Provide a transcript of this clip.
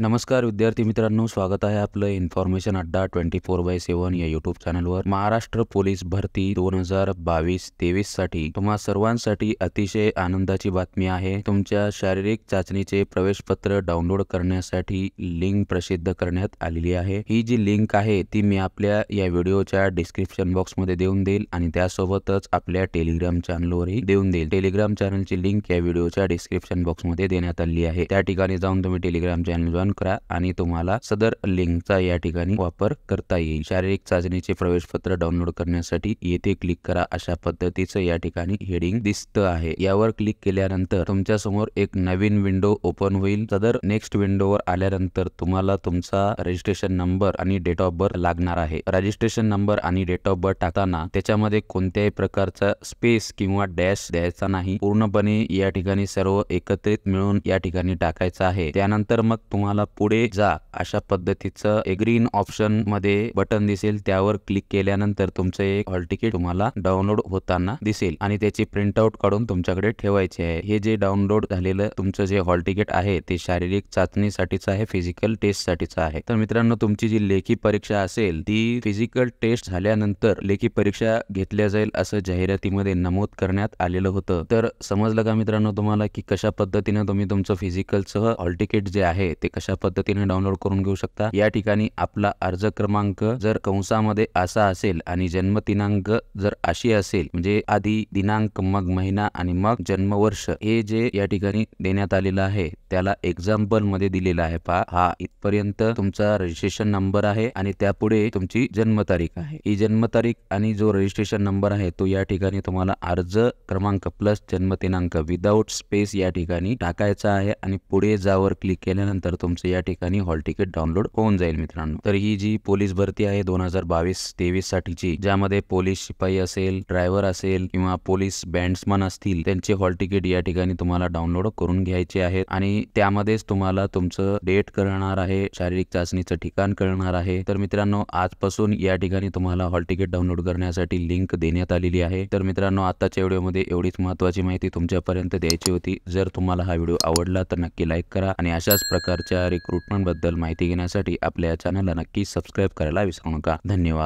नमस्कार विद्यार्थी मित्रांनो, स्वागत आहे आपलं इन्फॉर्मेशन अड्डा 24/7 या यूट्यूब चॅनलवर। महाराष्ट्र पोलीस भरती 2022-23 साठी तुम्हा सर्वांसाठी अतिशय आनंदाची बातमी आहे। तुमच्या शारीरिक चाचणीचे प्रवेशपत्र डाउनलोड करण्यासाठी लिंक प्रसिद्ध करण्यात आलेली आहे। ही जी लिंक आहे ती मी आपल्या या व्हिडिओच्या डिस्क्रिप्शन बॉक्समध्ये देऊन देईल आणि त्यासोबतच आपल्या टेलिग्राम चॅनलवरही देऊन देईल। टेलिग्राम चॅनलची लिंक या व्हिडिओच्या डिस्क्रिप्शन बॉक्समध्ये देण्यात आली आहे। त्या ठिकाणी जाऊन तुम्ही टेलिग्राम चॅनल जॉइन करा आणि तुम्हाला सदर लिंकचा या ठिकाणी वापर करता येईल। शारीरिक चाचणीचे प्रवेशपत्र डाउनलोड करण्यासाठी येथे क्लिक करा अशा पद्धतीचं या ठिकाणी हेडिंग दिसतं आहे। यावर क्लिक केल्यानंतर तुमच्या समोर एक नवीन विंडो ओपन होईल। सदर नेक्स्ट विंडोवर आल्यानंतर तुम्हाला तुमचा रजिस्ट्रेशन नंबर आणि डेट ऑफ बर्थ लागणार आहे। रजिस्ट्रेशन नंबर आणि डेट ऑफ बर्थ टाकताना त्याच्यामध्ये कोणत्याही प्रकारचा स्पेस किंवा डॅश द्यायचा नाही। पूर्णपणे या ठिकाणी सर्व एकत्रित मिळून या ठिकाणी टाकायचं आहे। त्यानंतर मग तुम्हाला पुढे जा अशा पद्धतीचं एक ग्रीन ऑप्शन मध्ये बटन दिसेल, त्यावर क्लिक केल्यानंतर तुमचं एक हॉल तिकीट तुम्हाला डाउनलोड होताना दिसेल आणि त्याची प्रिंटआउट काढून तुमच्याकडे ठेवायची आहे। हे जे डाउनलोड झालेलं तुमचं जे हॉल तिकीट आहे ते शारीरिक चाचणीसाठीच आहे, फिजिकल टेस्ट साठीच आहे। तर मित्रांनो, तुमची जी लेखी परीक्षा असेल ती फिजिकल टेस्ट झाल्यानंतर लेखी परीक्षा घेतल्या जाईल असं जाहिरातीमध्ये नमूद करण्यात आलेलं होतं। तर समजलं का मित्रांनो तुम्हाला की कशा पद्धतीने तुम्ही तुमचं फिजिकलसह हॉल तिकीट जे आहे ते कशा पद्धतीने डाउनलोड करून घेऊ शकता। या ठिकाणी आपला अर्ज क्रमांक जर कंसामध्ये असा असेल आणि जन्म दिनांक जर अशी असेल, म्हणजे आधी दिनांक मग महिना आणि मग जन्मवर्ष, हे जे या ठिकाणी देण्यात आलेलं आहे त्याला एक्झाम्पल मध्ये दिलेला आहे। पहा, हा इथपर्यंत तुमचा रजिस्ट्रेशन नंबर आहे आणि त्यापुढे तुमची जन्मतारीख आहे। ही जन्मतारीख आणि जो रजिस्ट्रेशन नंबर आहे तो या ठिकाणी तुम्हाला अर्ज क्रमांक प्लस जन्म दिनांक विदाउट स्पेस या ठिकाणी टाकायचा आहे आणि पुढे जावर क्लिक केल्यानंतर तुमचं या ठिकाणी हॉल तिकीट डाउनलोड होऊन जाईल मित्रांनो। तर ही जी पोलीस भरती आहे 2022-23 साठीची, ज्यामध्ये पोलीस शिपाई असेल, ड्रायव्हर असेल किंवा पोलीस बँड्समन असतील, त्यांचे हॉल तिकीट या ठिकाणी तुम्हाला डाउनलोड करून घ्यायचे आहेत आणि त्यामध्येच तुम्हाला तुमचं डेट कळणार आहे, शारीरिक चाचणीचं ठिकाण कळणार आहे। तर मित्रांनो, आजपासून या ठिकाणी तुम्हाला हॉल तिकीट डाउनलोड करण्यासाठी लिंक देण्यात आलेली आहे। तर मित्रांनो, आताच्या व्हिडिओमध्ये एवढीच महत्त्वाची माहिती तुमच्यापर्यंत द्यायची होती। जर तुम्हाला हा व्हिडिओ आवडला तर नक्की लाईक करा आणि अशाच प्रकारच्या रिक्रुटमेंट बद्दल माहिती घेण्यासाठी आपल्या चॅनलला नक्की सबस्क्राइब करायला विसरू नका। धन्यवाद।